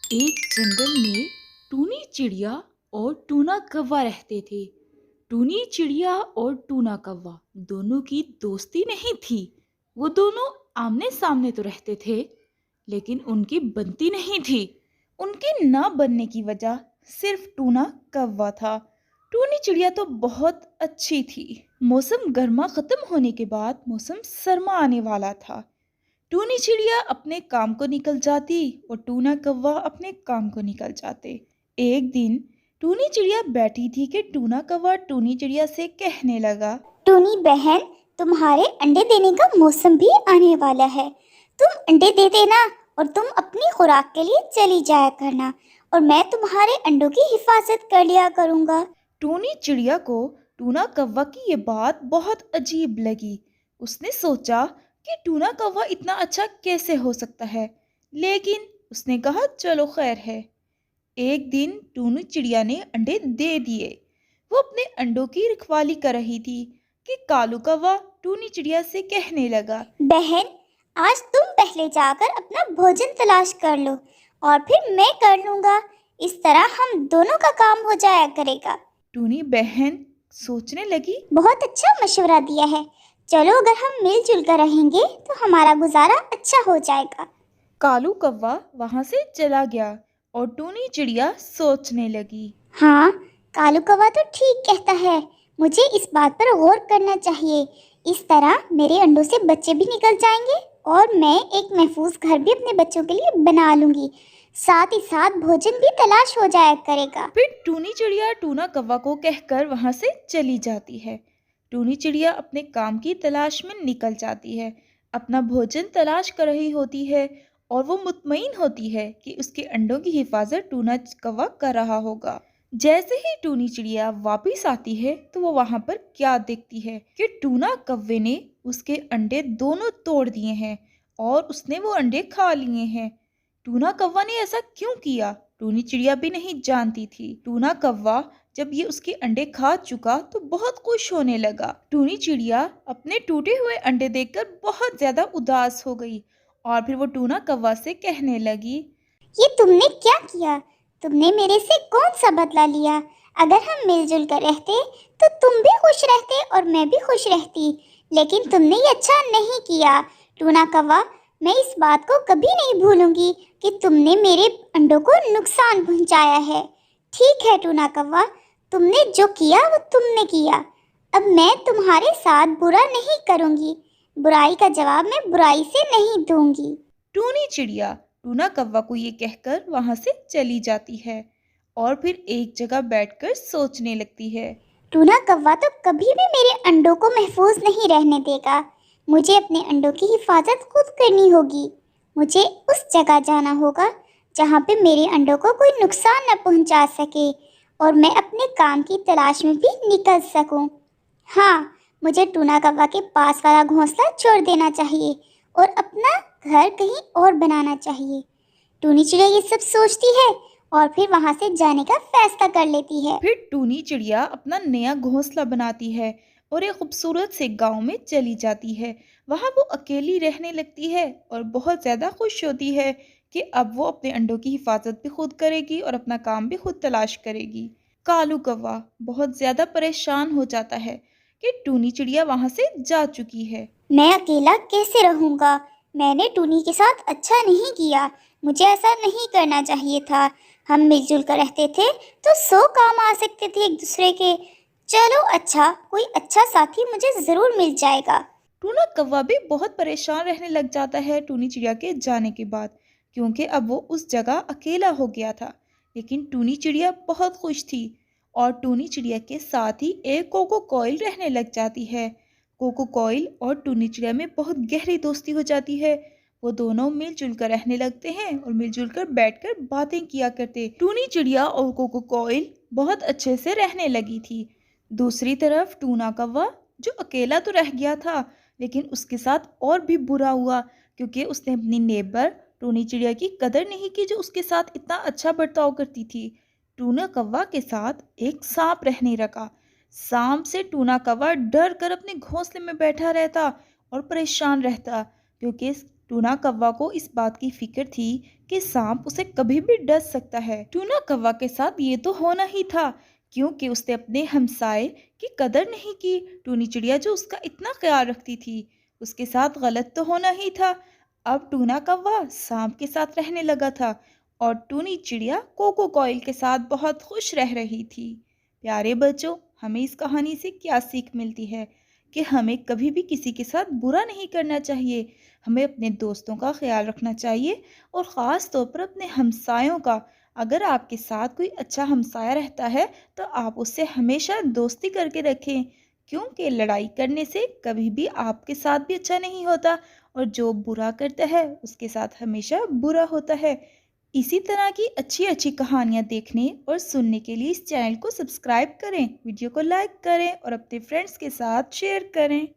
एक जंगल में टूनी चिड़िया और टूना कौवा रहते थे। टूनी चिड़िया और टूना कौवा दोनों की दोस्ती नहीं थी। वो दोनों आमने सामने तो रहते थे, लेकिन उनकी बनती नहीं थी। उनके ना बनने की वजह सिर्फ टूना कौवा था। टूनी चिड़िया तो बहुत अच्छी थी। मौसम गर्मा खत्म होने के बाद मौसम सर्मा आने वाला था। टूनी चिड़िया अपने काम को निकल जाती और टूना कौवा अपने काम को निकल जाते। एक दिन टूनी चिड़िया बैठी थी कि टूना कौवा टूनी चिड़िया से कहने लगा, टूनी बहन, तुम्हारे अंडे देने का मौसम भी आने वाला है। तुम अंडे दे देना और तुम अपनी खुराक के लिए चली जाया करना और मैं तुम्हारे अंडों की हिफाजत कर लिया करूँगा। टूनी चिड़िया को टूना कौवा की ये बात बहुत अजीब लगी। उसने सोचा कि टूना कौवा इतना अच्छा कैसे हो सकता है, लेकिन उसने कहा चलो खैर है। एक दिन टूनी चिड़िया ने अंडे दे दिए। वो अपने अंडों की रखवाली कर रही थी कि कालू कौवा टूनी चिड़िया से कहने लगा, बहन, आज तुम पहले जाकर अपना भोजन तलाश कर लो और फिर मैं कर लूँगा। इस तरह हम दोनों का काम हो जाया करेगा। टूनी बहन सोचने लगी, बहुत अच्छा मशवरा दिया है। चलो, अगर हम मिलजुल कर रहेंगे तो हमारा गुजारा अच्छा हो जाएगा। कालू कौवा वहां से चला गया और टूनी चिड़िया सोचने लगी। हाँ, कालू कौवा तो ठीक कहता है। मुझे इस बात पर गौर करना चाहिए। इस तरह मेरे अंडों से बच्चे भी निकल जाएंगे और मैं एक महफूज घर भी अपने बच्चों के लिए बना लूंगी। साथ ही साथ भोजन भी तलाश हो जाया करेगा। फिर टूनी चिड़िया टूना कौवा को कहकर वहां से चली जाती है। टूनी चिड़िया अपने काम की तलाश में निकल जाती है, अपना भोजन तलाश कर रही होती है और वो मुतमईन होती है कि उसके अंडों की हिफाजत टूना कौवा कर रहा होगा। जैसे ही टूनी चिड़िया वापस आती है तो वो वहां पर क्या देखती है कि टूना कौवे ने उसके अंडे दोनों तोड़ दिए हैं और उसने वो अंडे खा लिए हैं। टूना कौवा ने ऐसा क्यों किया, टूनी चिड़िया भी नहीं जानती थी। टूना कौवा जब ये उसके अंडे खा चुका तो बहुत खुश होने लगा। टूनी चिड़िया अपने टूटे हुए अंडे देखकर बहुत ज्यादा उदास हो गई और फिर वो टूना कौवा से कहने लगी, ये तुमने क्या किया? तुमने मेरे से कौन सा बदला लिया? अगर हम मिलजुल कर रहते तो तुम भी खुश रहते और मैं भी खुश रहती, लेकिन तुमने ये अच्छा नहीं किया। टूना कौवा, मैं इस बात को कभी नहीं भूलूंगी कि तुमने मेरे अंडों को नुकसान पहुंचाया है। ठीक है टूना कौवा, तुमने जो किया वो तुमने किया। अब मैं तुम्हारे साथ बुरा नहीं करूंगी। बुराई का जवाब मैं बुराई से नहीं दूंगी। टूनी चिड़िया टूना कौवा को ये कहकर वहां से चली जाती है और फिर एक जगह बैठकर सोचने लगती है। टूना कौवा तो कभी भी मेरे अंडों को महफूज नहीं रहने देगा। मुझे अपने अंडों की हिफाजत खुद करनी होगी। मुझे उस जगह जाना होगा जहाँ पे मेरे अंडों को कोई नुकसान न पहुँचा सके और मैं अपने काम की तलाश में भी निकल सकूँ। हाँ, मुझे टूना कौवा के पास वाला घोंसला छोड़ देना चाहिए और अपना घर कहीं और बनाना चाहिए। टूनी चिड़िया ये सब सोचती है और फिर वहाँ से जाने का फैसला कर लेती है। फिर टूनी चिड़िया अपना नया घोंसला बनाती है और एक खूबसूरत से गांव में चली जाती है। वहां वो अकेली रहने लगती है और बहुत ज्यादा खुश होती है कि अब वो अपने अंडों की हिफाजत भी खुद करेगी और अपना काम भी खुद तलाश करेगी। कालू कौवा बहुत ज्यादा परेशान हो जाता है कि टूनी चिड़िया वहां से जा चुकी है। मैं अकेला कैसे रहूँगा? मैंने टूनी के साथ अच्छा नहीं किया। मुझे ऐसा नहीं करना चाहिए था। हम मिलजुल कर रहते थे तो 100 काम आ सकते थे एक दूसरे के। चलो अच्छा, कोई अच्छा साथी मुझे ज़रूर मिल जाएगा। टूना कौवा भी बहुत परेशान रहने लग जाता है टूनी चिड़िया के जाने के बाद, क्योंकि अब वो उस जगह अकेला हो गया था। लेकिन टूनी चिड़िया बहुत खुश थी और टूनी चिड़िया के साथ ही एक कोको कोयल रहने लग जाती है। कोको कोयल और टूनी चिड़िया में बहुत गहरी दोस्ती हो जाती है। वो दोनों मिलजुल कर रहने लगते हैं और मिलजुल कर बैठकर बातें किया करते। टूनी चिड़िया और कोको कोयल बहुत अच्छे से रहने लगी थी। दूसरी तरफ टूना कौवा जो अकेला तो रह गया था, लेकिन उसके साथ और भी बुरा हुआ, क्योंकि उसने अपनी नेबर टूनी चिड़िया की कदर नहीं की जो उसके साथ इतना अच्छा बर्ताव करती थी। टूना कौवा के साथ एक सांप रहने लगा। सांप से टूना कौवा डर कर अपने घोंसले में बैठा रहता और परेशान रहता, क्योंकि टूना कौवा को इस बात की फिक्र थी कि सांप उसे कभी भी डस सकता है। टूना कौवा के साथ ये तो होना ही था, क्योंकि उसने अपने हमसाए की कदर नहीं की। टूनी चिड़िया जो उसका इतना ख्याल रखती थी, उसके साथ गलत तो होना ही था। अब टूना कौवा सांप के साथ रहने लगा था और टूनी चिड़िया कोको कोयल के साथ बहुत खुश रह रही थी। प्यारे बच्चों, हमें इस कहानी से क्या सीख मिलती है कि हमें कभी भी किसी के साथ बुरा नहीं करना चाहिए। हमें अपने दोस्तों का ख्याल रखना चाहिए और ख़ास तौर पर अपने हमसायों का। अगर आपके साथ कोई अच्छा हमसाया रहता है तो आप उससे हमेशा दोस्ती करके रखें, क्योंकि लड़ाई करने से कभी भी आपके साथ भी अच्छा नहीं होता और जो बुरा करता है उसके साथ हमेशा बुरा होता है। इसी तरह की अच्छी अच्छी कहानियाँ देखने और सुनने के लिए इस चैनल को सब्सक्राइब करें, वीडियो को लाइक करें और अपने फ्रेंड्स के साथ शेयर करें।